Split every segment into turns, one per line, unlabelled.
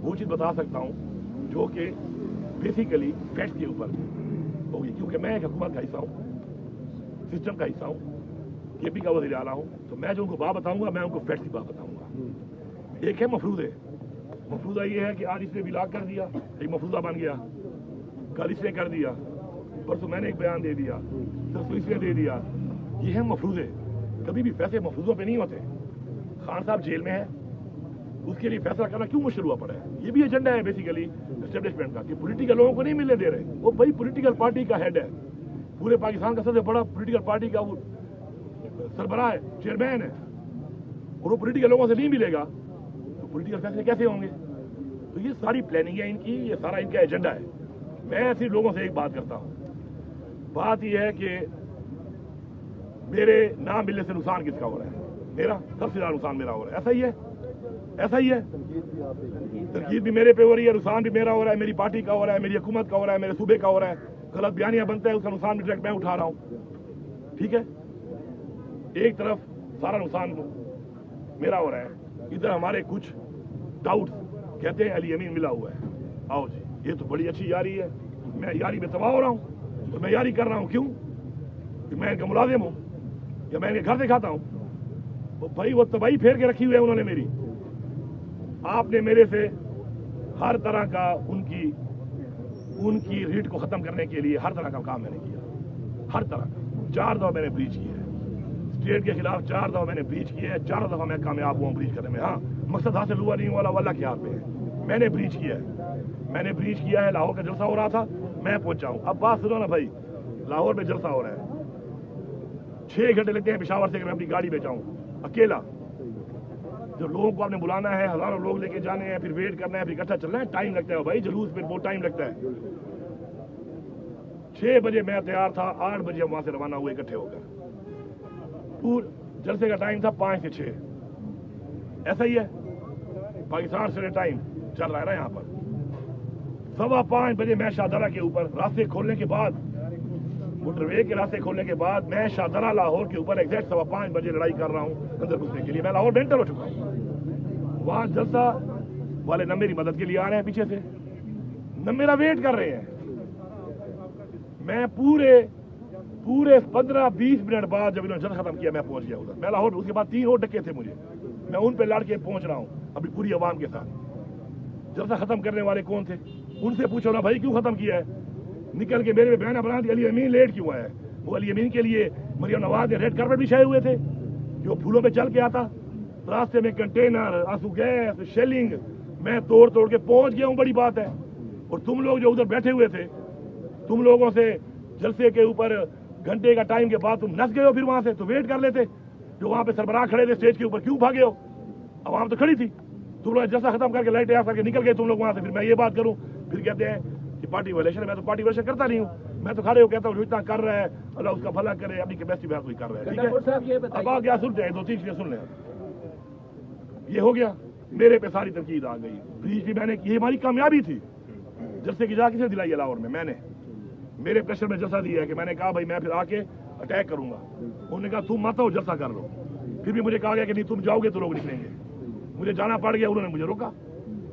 वो चीज़ बता सकता हूँ जो कि बेसिकली फैक्ट्स के ऊपर होगी, क्योंकि मैं एक हुकूमत का हिस्सा हूँ, सिस्टम का हिस्सा हूँ, केपी का वज़ीर आला हूँ, तो मैं जो उनको बात बताऊँगा मैं उनको फैक्ट्स की बात बताऊँगा। एक है मफरूज़े, मफरूज़ा ये है कि आज इसने विलाग कर दिया, एक मफरूज़ा बन गया, कल इसने कर दिया, परसों मैंने एक बयान दे दिया, परसों इसने दे दिया। ये है मफरूज़े। कभी भी फैसले मफरूज़ों पे नहीं होते। खान साहब जेल में है, उसके लिए फैसला करना क्यों मुश्किल हुआ पड़ा है? ये भी एजेंडा है बेसिकली एस्टेब्लिशमेंट का कि पॉलिटिकल लोगों को नहीं मिलने दे रहे। वो भाई पॉलिटिकल पार्टी का हेड है, पूरे पाकिस्तान का सबसे बड़ा पॉलिटिकल पार्टी का वो सरबराह है, चेयरमैन है, और वो पॉलिटिकल लोगों से नहीं मिलेगा तो पॉलिटिकल फैसले कैसे होंगे? तो ये सारी प्लानिंग है इनकी, ये सारा इनका एजेंडा है। मैं सिर्फ लोगों से एक बात करता हूँ, बात यह है कि मेरे ना मिलने से नुकसान किसका हो रहा है? मेरा सबसे ज्यादा नुकसान मेरा हो रहा है। ऐसा ही है, ऐसा ही है। तनकीद भी मेरे पे हो रही है, नुकसान भी मेरा हो रहा है, मेरी पार्टी का हो रहा है, मेरी हुकूमत का हो रहा है, मेरे सूबे का हो रहा है। गलत बयानियां बनता है, उसका नुकसान भी डायरेक्ट मैं उठा रहा हूँ। ठीक है, एक तरफ सारा नुकसान मेरा हो रहा है, इधर हमारे कुछ डाउट्स कहते हैं अली अमीन मिला हुआ है। आओ जी, ये तो बड़ी अच्छी यारी है, मैं यारी में तबाह हो रहा हूँ, तो मैं यारी कर रहा हूँ क्यों? कि मैं इनका मुलाजिम हूँ या मैं इनके घर से खाता हूँ? तो भाई वो तबाही फेर के रखी हुई है उन्होंने मेरी। आपने मेरे से हर तरह का उनकी रीट को खत्म करने के लिए हर तरह का काम मैंने किया, हर तरह का। 4 दफा मैंने ब्रीच किया है स्टेट के खिलाफ, 4 दफा मैंने ब्रीच किया है, 4 दफा मैं कामयाब हुआ ब्रीच करने में। हाँ, मकसद हासिल हुआ नहीं वाला वाला के हाथ में है। मैंने ब्रीच किया है, मैंने ब्रीच किया है। लाहौर का जलसा हो रहा था, मैं पहुंचा हूं। अब बात सुनो ना भाई, लाहौर में जलसा हो रहा है, 6 घंटे लगते हैं पेशावर से मैं अपनी गाड़ी में जाऊं अकेला। जो लोगों को आपने बुलाना है, हजारों लोग लेके जाने हैं, फिर वेट करना है, फिर इकट्ठा चलना है, टाइम लगता है भाई। जुलूस में बहुत टाइम लगता है। 6 बजे मैं तैयार था, 8 बजे हम वहां से रवाना हुए इकट्ठे होकर। जलसे का टाइम था 5 से 6। ऐसा ही है, पाकिस्तान से टाइम चल रहा है ना यहाँ पर। 5:15 बजे मैं शाहदरा के ऊपर रास्ते खोलने के बाद, मोटरवे के रास्ते खोलने के बाद मैं शाहदरा लाहौर के ऊपर एग्जैक्ट 5:15 बजे लड़ाई कर रहा हूँ अंदर घुसने के लिए। मैं लाहौर एंटर हो चुका हूँ। वहां जलसा वाले न मेरी मदद के लिए आ रहे हैं पीछे से, न मेरा वेट कर रहे हैं। मैं पूरे 15-20 मिनट बाद जब इन्होंने जल्द खत्म किया मैं पहुंच गया उधर। मैं लाहौर, उसके बाद 3 और डके थे मुझे, मैं उन पे लड़ के पहुंच रहा हूं अभी पूरी आवाम के साथ। जलसा खत्म करने वाले कौन थे उनसे पूछो ना भाई, क्यों खत्म किया है? निकल के मेरे में बयान बना दिया अली अमीन लेट क्यों आया है। वो अली अमीन के लिए मरियम नवाज ने रेड कार्पेट बिछाए हुए थे, जो फूलों में चल के आता। रास्ते में कंटेनर, आंसू गैस, शेलिंग, मैं तोड़ तोड़ के पहुंच गया हूं, बड़ी बात है। और तुम लोग जो उधर बैठे हुए थे, तुम लोगों से जलसे के ऊपर घंटे का टाइम के बाद तुम नस गए हो, फिर वहां से तो वेट कर लेते। जो वहां पे सरबराह खड़े थे स्टेज के ऊपर, क्यों भागे हो? आवाम तो खड़ी थी, तुम लोग जलसा खत्म करके लाइट ऑफ करके निकल गए तुम लोग वहां से। फिर मैं ये बात करूं, फिर कहते हैं कि पार्टी वायलेशन है। मैं तो पार्टी वायलेशन करता नहीं हूं, मैं तो खड़े हो कहता हूं जो इतना कर रहा है अल्लाह उसका भला करे, अपनी कैपेसिटी में कोई कर रहा है। ठीक है, अब आ गया, सुनते हैं 2-3 चीजें सुन लें। ये हो गया, मेरे पे सारी तनकीद आ गई। ब्रीच भी मैंने, ये हमारी कामयाबी थी। जलसे की जा किसे दिलाई है लाहौर में? मैंने, मेरे प्रेशर में जलसा दिया है कि मैंने कहा भाई मैं फिर आके अटैक करूंगा। उन्होंने कहा तुम मत हो, जलसा कर लो। फिर भी मुझे कहा गया कि नहीं तुम जाओगे तो लोग निकलेंगे। मुझे जाना पड़ गया, उन्होंने मुझे रोका।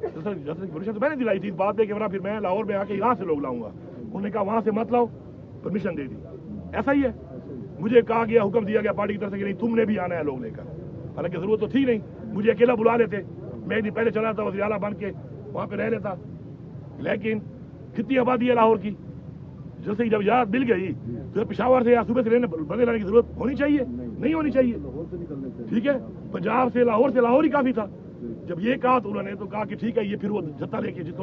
जलसे की परमिशन तो मैंने दिलाई थी, इस बात पे कि वरना फिर मैं लाहौर में आके यहाँ से लोग लाऊंगा। उन्होंने कहा वहां से मत लाओ, परमिशन दे दी। ऐसा ही है, मुझे कहा गया, हुक्म दिया गया पार्टी की तरफ से कि नहीं तुमने भी आना है लोग लेकर। हालांकि जरूरत तो थी नहीं, मुझे अकेला बुला लेते, मैं एक दिन पहले चला था वज़ीर आला बन के वहां पे रह लेता। लेकिन कितनी आबादी है लाहौर की, जैसे जब याद मिल गई तो पेशावर से या सूबे से बदले लाने की जरूरत होनी चाहिए? नहीं होनी चाहिए। ठीक है, पंजाब से लाहौर ही काफी था। जब ये कहा तो उन्होंने तो कहा कि ठीक है, ये फिर वो जत्था लेके, जिसको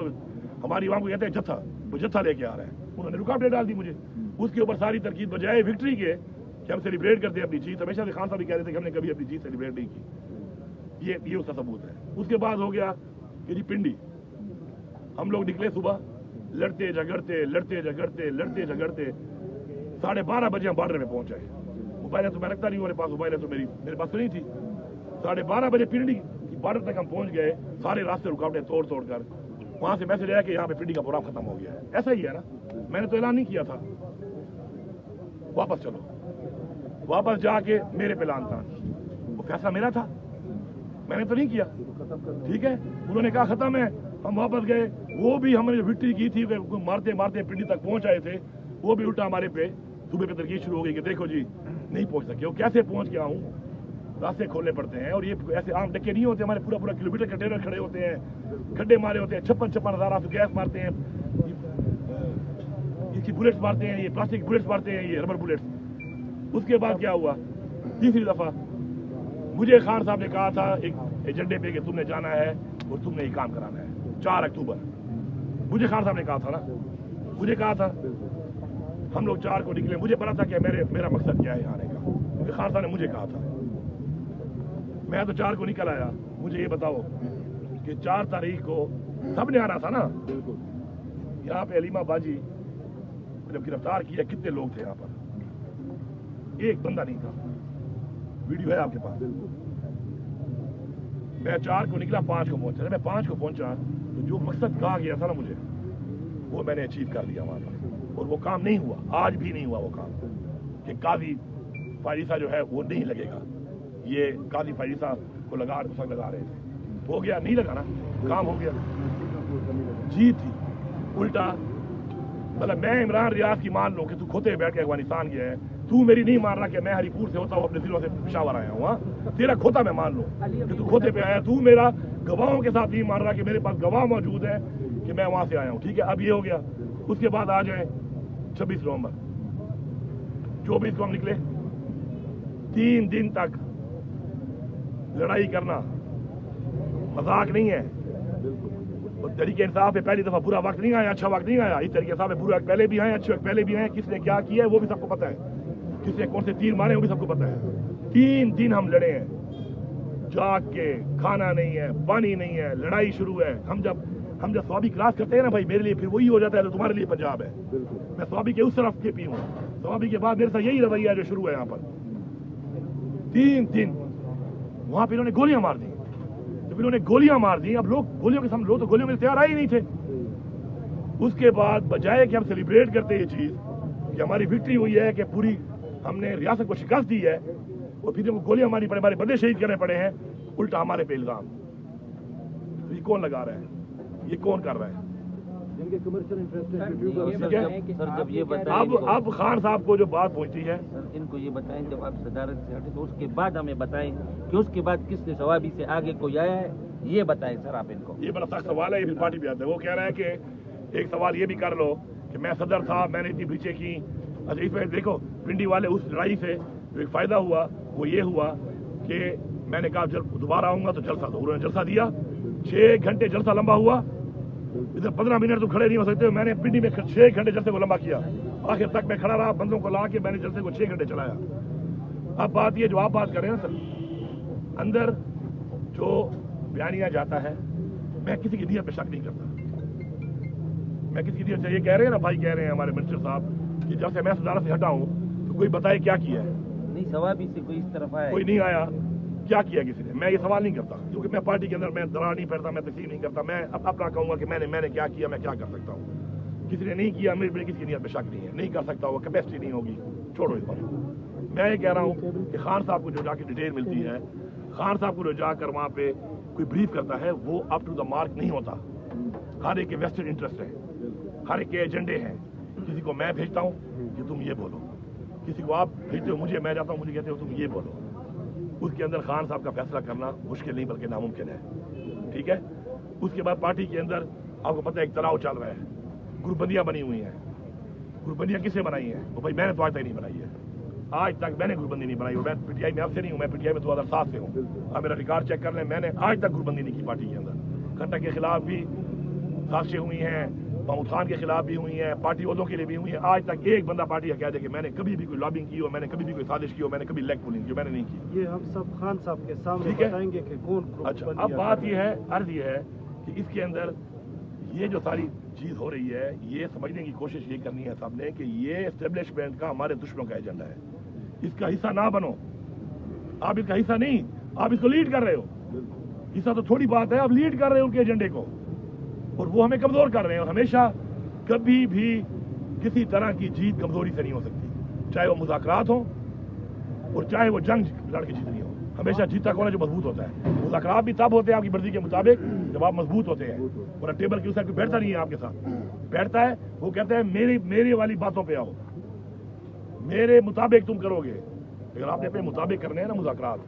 हमारी आवाम को कहते हैं जत्था, वो जत्था लेके आ रहा है। उन्होंने रुकावटें डाल दी मुझे। उसके ऊपर सारी तरकीब बजाय विक्ट्री के कि हम सेलिब्रेट करते हैं अपनी जीत। हमेशा से खान साहब भी कह रहे थे कि हमने कभी अपनी जीत सेलिब्रेट नहीं की। ये उसका सबूत है। उसके बाद हो गया कि जी पिंडी, हम लोग निकले सुबह, लड़ते झगड़ते 12:30 बजे हम बॉर्डर में पहुंच गए। मोबाइल तो मैं रखता नहीं, मेरे पास मोबाइल तो मेरे पास तो नहीं थी। 12:30 बजे पिंडी की बॉर्डर तक हम पहुंच गए, सारे रास्ते रुकावटें तोड़ कर। वहां से मैसेज आया कि यहाँ पे पिंडी का प्रोग्राम खत्म हो गया है। ऐसा ही है ना, मैंने तो ऐलान नहीं किया था वापस चलो। वापस जाके मेरे पे लान था, वो फैसला मेरा था, मैंने तो नहीं किया। ठीक है, उन्होंने कहा खत्म है, हम वापस गए, वो भी हमने जो विक्ट्री की थी मारते मारते पिंडी तक पहुंच आए थे, वो भी उल्टा हमारे पे सुबह पे तरकीब शुरू हो गई कि देखो जी नहीं पहुंच सके। वो कैसे पहुंच गया हूँ, रास्ते खोलने पड़ते हैं। और ये ऐसे आम डक्के नहीं होते, हमारे पूरा पूरा किलोमीटर के टेरर खड़े होते हैं, खड्डे मारे होते हैं, 56,000 आप गैस मारते हैं, इसकी बुलेट्स मारते हैं, ये प्लास्टिक बुलेट्स मारते हैं, ये रबर बुलेट्स। उसके बाद क्या हुआ, तीसरी दफा मुझे खान साहब ने कहा था एक एजेंडे पे कि तुमने जाना है और तुमने ये काम कराना है 4 अक्टूबर। मुझे खान साहब ने कहा था ना, मुझे कहा था, हम लोग 4 को निकले। मुझे पता था कि मेरा मकसद क्या है यहाँ आने का, क्योंकि खान साहब ने मुझे कहा था। मैं तो 4 को निकल आया। मुझे ये बताओ कि 4 तारीख को सबने आना था ना। यहाँ पे अलीमा बाजी जब गिरफ्तार किया, कितने लोग थे यहाँ पर? एक बंदा नहीं था। वीडियो है आपके पास। मैं 4 को निकला, 5 को पहुंचा। मैं 5 को पहुंचा तो जो मकसद कहा गया था ना मुझे, वो मैंने अचीव कर दिया वहां पर। और वो काम नहीं हुआ, आज भी नहीं हुआ वो काम कि काजी फारिसा जो है वो नहीं लगेगा। ये काजी फारिसा को लगा रहे थे, हो गया, नहीं लगा ना, काम हो गया, जीत थी। उल्टा मतलब मैं इमरान रियाज की मान लूं कि तू खोते बैठ के अफगानिस्तान गया है, तू मेरी नहीं मान रहा कि मैं हरीपुर से होता हूँ अपने जिलों से पेशावर आया हूँ। तेरा खोता मैं मान लूं कि तू खोते पे आया, तू मेरा गवाहों के साथ नहीं मान रहा कि मेरे पास गवाह मौजूद है कि मैं वहां से आया हूँ। ठीक है, अब ये हो गया। उसके बाद आ जाए 26 नवंबर, 24 को हम निकले। 3 दिन तक लड़ाई करना मजाक नहीं है। तरीके इंसाफ पे पहली दफा बुरा वक्त नहीं आया, अच्छा वक्त नहीं आया। इस तरीके इंसाफ में बुरे वक्त पहले भी आए, अच्छे वक्त पहले भी आए। किसने क्या किया है वो भी सबको पता है, किसने कौन से तीर मारे वो भी सबको पता है। 3 दिन हम लड़े हैं जाग के, खाना नहीं है, पानी नहीं है, लड़ाई शुरू है। हम जब स्वाबी क्रॉस करते हैं ना भाई, मेरे लिए फिर वही हो जाता है तो तुम्हारे लिए पंजाब है। मैं स्वाबी के उस तरफ के पी हूँ, स्वाबी के बाद मेरे साथ यही रवैया जो शुरू है यहाँ पर। 3 दिन वहां पे इन्होंने गोलियां मार दी। जब इन्होंने गोलियां मार दी, अब लोग गोलियों के सामने, लोग तो गोलियों में तैयार आए ही नहीं थे। उसके बाद बजाय कि हम सेलिब्रेट करते ये चीज कि हमारी विक्ट्री हुई है, कि पूरी हमने रियासत को शिकस्त दी है, और फिर हमको गोलियां मारनी पड़े, हमारे बंदे शहीद करने पड़े हैं, उल्टा हमारे पे इल्जाम। तो ये कौन लगा रहा है, ये कौन कर रहा है? अब खान साहब को जो बात पहुंची है,
इनको ये बताएं, जब आप सदारत से हटे तो उसके बाद हमें बताएं कि उसके बाद किसने सवाबी से आगे कोई आया है, ये बताएं सर आप इनको।
ये बड़ा सख्त सवाल है, ये फिर पार्टी पे आता है। वो कह रहा है कि एक सवाल ये भी कर लो कि मैं सदर था, मैंने इतनी ब्रीचें की। अच्छा, इसमें देखो पिंडी वाले उस लड़ाई से जो एक फायदा हुआ वो ये हुआ कि मैंने कहा जब दोबारा आऊंगा तो जलसा दो, उन्होंने जलसा दिया। 6 घंटे जलसा लंबा हुआ। इधर 15 मिनट तो खड़े नहीं हो सकते। मैंने पिंडी में 6 घंटे जलसे को लंबा किया। आखिर तक मैं खड़ा रहा, बंदों को ला के मैंने जलसे को 6 घंटे चलाया। अब बात ये जो आप बात कर रहे हैं सर, अंदर जो बयानिया जाता है, मैं किसी की नीयत पे शक नहीं करता। मैं किसी की नीयत से, ये कह रहे हैं ना भाई, कह रहे हैं हमारे मिनिस्टर साहब कि जब से मैं सदारत से हटा हूँ तो कोई बताए क्या किया है।
नहीं, सवाबी से कोई इस तरफ आया,
कोई नहीं आया। क्या किया किसी ने? मैं ये सवाल नहीं करता, क्योंकि मैं पार्टी के अंदर मैं दरार नहीं फैलता, मैं तस्लीम नहीं करता। मैं अपना कहूंगा कि मैंने क्या किया, मैं क्या कर सकता हूँ। किसी ने नहीं किया, मेरे किसी की नीयत पे शक नहीं है, नहीं कर सकता, वो कैपेसिटी नहीं होगी, छोड़ो इस पर। मैं ये कह रहा हूँ कि खान साहब को जो जाके डिटेल मिलती है, खान साहब को जो जाकर वहाँ पे कोई ब्रीफ करता है, वो अप टू द मार्क नहीं होता। हर एक के वेस्टेड इंटरेस्ट है, हर एक के एजेंडे हैं। किसी को मैं भेजता हूँ कि तुम ये बोलो, किसी को आप भेजते हो मुझे, मैं जाता हूँ मुझे कहते हो तुम ये बोलो। उसके अंदर खान साहब का फैसला करना मुश्किल नहीं बल्कि नामुमकिन है। ठीक है। उसके बाद पार्टी के अंदर आपको पता है एक तनाव चल रहा है, ग्रुपबंदियां बनी हुई हैं। ग्रुपबंदियां किससे बनाई हैं? वो भाई मैंने तो आज तक नहीं बनाई है, आज तक मैंने ग्रुपबंदी नहीं बनाई। मैं पीटीआई में आपसे नहीं हूँ, मैं पीटीआई में 2007 से हूँ। अब मेरा रिकॉर्ड चेक कर लें, मैंने आज तक ग्रुपबंदी नहीं की पार्टी के अंदर। खट्टर के खिलाफ भी साजिशें हुई हैं, महमूद खान के खिलाफ भी हुई हैं, पार्टी ओहदों के लिए भी हुई है। आज तक एक बंदा पार्टी का कह दे कि मैंने कभी भी कोई लॉबिंग की हो, मैंने कभी भी कोई साजिश की हो, मैंने कभी लेग पुलिंग की, मैंने नहीं की।
ये हम सब खान साहब के सामने बताएंगे कि कौन।
अच्छा, अब बात ये है, अर्ज ये है कि इसके अंदर ये जो सारी चीज हो रही है, ये समझने की कोशिश ये करनी है सबने कि ये एस्टेब्लिशमेंट का हमारे दुश्मनों का एजेंडा है। इसका हिस्सा ना बनो, आप इसका हिस्सा नहीं, आप इसको लीड कर रहे हो। हिस्सा तो थोड़ी बात है, आप लीड कर रहे हो उनके एजेंडे को, और वो हमें कमजोर कर रहे हैं। और हमेशा कभी भी किसी तरह की जीत कमजोरी से नहीं हो सकती, चाहे वो मुज़ाकरात हो और चाहे वो जंग लड़के जीतनी हो। हमेशा जीता कौन है? जो मजबूत होता है। मुज़ाकरात भी तब होते हैं आपकी मर्जी के मुताबिक जब आप मजबूत होते हैं। और टेबल की उस साइड पे बैठता नहीं है आपके साथ, बैठता है वो कहता है मेरी वाली बातों पे आओ, मेरे मुताबिक तुम करोगे। लेकिन आपने अपने मुताबिक करने हैं ना मुज़ाकरात,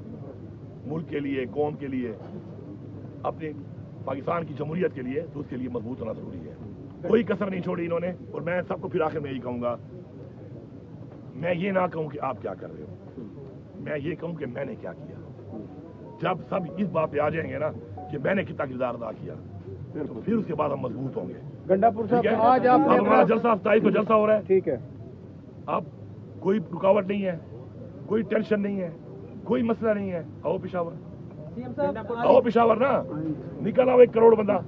मुल्क के लिए, कौम के लिए, अपने पाकिस्तान की जमहूरियत के लिए, तो उसके लिए मजबूत होना जरूरी है। कोई कसर नहीं छोड़ी इन्होंने। और मैं सबको फिर आखिर में यही कहूँगा, मैं ये ना कहूँ कि आप क्या कर रहे हो, मैं ये कहूँ कि मैंने क्या किया। जब सब इस बात पे आ जाएंगे ना कि मैंने कितना किरदार अदा किया, तो फिर उसके बाद हम मजबूत होंगे।
गंडापुर साहब,
आज आप हमारा जलसा 27 को जलसा हो रहा है,
ठीक है,
अब कोई रुकावट नहीं है, कोई टेंशन नहीं है, कोई मसला नहीं है। आओ पिशावर, आओ पिशावर ना, निकल आओ 1 करोड़ बंदा,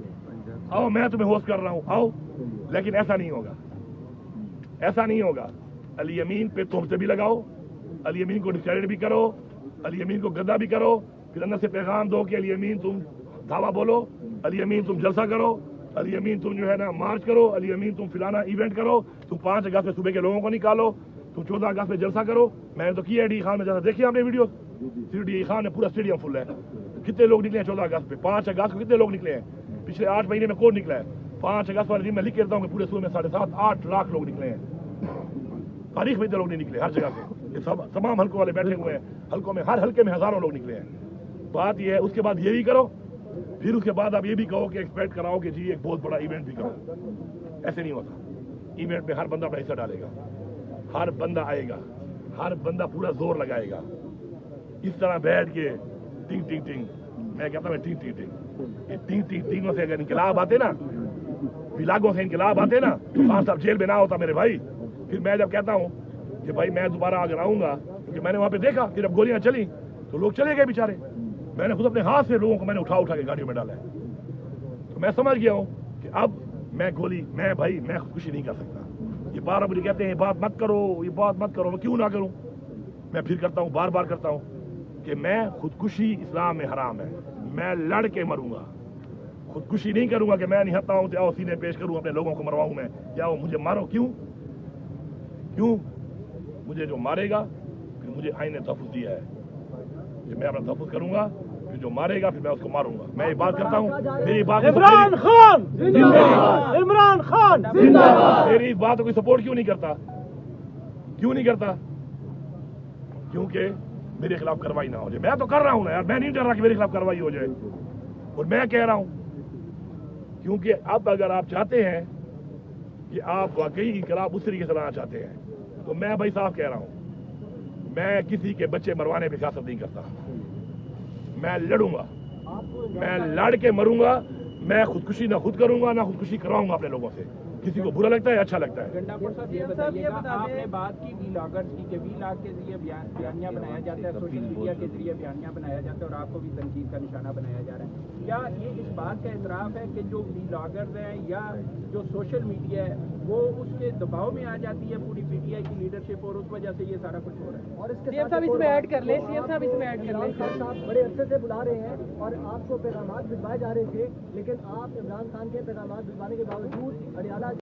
आओ मैं तुम्हें होस्ट कर रहा हूँ, आओ। लेकिन ऐसा नहीं होगा, ऐसा नहीं होगा। अली यमीन पे तोहमतें भी लगाओ, अली यमीन को डिस्क्रेडिट भी करो, अली यमीन को गद्दा भी करो, फिर अंदर से पैगाम दो कि अली यमीन तुम दावा बोलो, अली यमीन तुम जलसा करो, अली यमीन तुम जो है ना मार्च करो, अली यमीन तुम फिलाना इवेंट करो, तुम 5 अगस्त में सुबह के लोगों को निकालो, तुम 14 अगस्त में जलसा करो। मैंने तो किया है डी खान में जलसा, देखिए आपने वीडियो, डी खान में पूरा स्टेडियम फुल है। कितने लोग निकले हैं 14 अगस्त पे? 5 अगस्त को कितने लोग निकले हैं? पिछले 8 महीने में कौन निकला है? 5 अगस्त वाले दिन मैं लिख के देता हूँ कि पूरे सूबे में 7.5-8 लाख लोग निकले हैं। तारीख में इतने लोग नहीं निकले हर जगह से, ये सब तमाम हल्कों वाले बैठे हुए हैं, हल्कों में, हर हल्के में हजारों लोग निकले हैं। बात ये है, उसके बाद ये भी करो, फिर उसके बाद आप ये भी कहो कि एक्सपेक्ट कराओ कि जी एक बहुत बड़ा इवेंट भी करो। ऐसे नहीं होता। इवेंट में हर बंदा अपना हिस्सा डालेगा, हर बंदा आएगा, हर बंदा पूरा जोर लगाएगा। इस तरह बैठ के टिंग टिंग टिंग, मैं कहता हूँ टिंग टिंग टिंग, ये टिंग टिंग टिंगों से अगर इनकलाब आते ना, विलागों से इनकलाब आते ना, तो खान साहब जेल में ना होता मेरे भाई। फिर मैं जब कहता हूँ कि भाई मैं दोबारा अगर आऊंगा, क्योंकि मैंने वहां पे देखा कि जब गोलियां चली तो लोग चले गए बेचारे, मैंने खुद अपने हाथ से लोगों को मैंने उठा के गाड़ियों में डाला है। तो मैं समझ गया हूँ कि अब मैं खुदकुशी नहीं कर सकता। ये बार मुझे कहते हैं ये बात मत करो, ये बात मत करो, मैं क्यों ना करूँ? मैं फिर करता हूँ, बार बार करता हूँ कि मैं खुदकुशी इस्लाम में हराम है, मैं लड़ के मरूंगा। खुदकुशी नहीं करूंगा कि मैं निहत्ता हूँ तो आओ सीने पेश करूँ, अपने लोगों को मरवाऊं मैं, या वो मुझे मारो। क्यों? मुझे जो मारेगा फिर मुझे आइन ने तहफ़्फ़ुज़ दिया है कि मैं अपना तहफ़्फ़ुज़ करूंगा, फिर जो मारेगा फिर मैं उसको मारूंगा। मैं ये बात करता हूँ, मेरी बात
इमरान खान जिंदाबाद, इमरान खान जिंदाबाद।
मेरी इस बात को कोई सपोर्ट क्यों नहीं करता? क्यों नहीं करता? क्योंकि मेरे खिलाफ कार्रवाई ना हो जाए। मैं तो कर रहा हूँ ना यार, मैं नहीं डर रहा कि मेरे खिलाफ कार्रवाई हो जाए। और मैं कह रहा हूँ क्योंकि अब अगर आप चाहते हैं कि आप वाकई इनकलाब उस तरीके से लाना चाहते हैं, तो मैं भाई साहब कह रहा हूँ, मैं किसी के बच्चे मरवाने पे सियासत नहीं करता। मैं लड़ूंगा, मैं लड़ के मरूंगा। मैं खुदकुशी ना खुद करूंगा ना खुदकुशी करवाऊंगा अपने लोगों से। किसी को बुरा लगता है, अच्छा लगता है।
गंडापुर साहब ये बताइएगा, आपने बात की व्लॉगर्स की कि व्लॉग के जरिए बयानियां बनाया जाता है, सोशल मीडिया के जरिए बयानियां बनाया जाता है और आपको भी तनकीद का निशाना बनाया जा रहा है। क्या ये इस बात का एतराफ़ है कि जो व्लॉगर्स हैं या जो सोशल मीडिया है वो उसके दबाव में आ जाती है पूरी पीटीआई की लीडरशिप, और उस वजह से ये सारा कुछ हो रहा है?
और इसके साथ इसमें ऐड कर ले, सीएम साहब इसमें ऐड कर ले। खान साहब बड़े अच्छे से बुला रहे हैं और आपको पैगाम भिजवाए जा रहे थे, लेकिन आप इमरान खान के पैगाम भिजवाने के बावजूद हरियाणा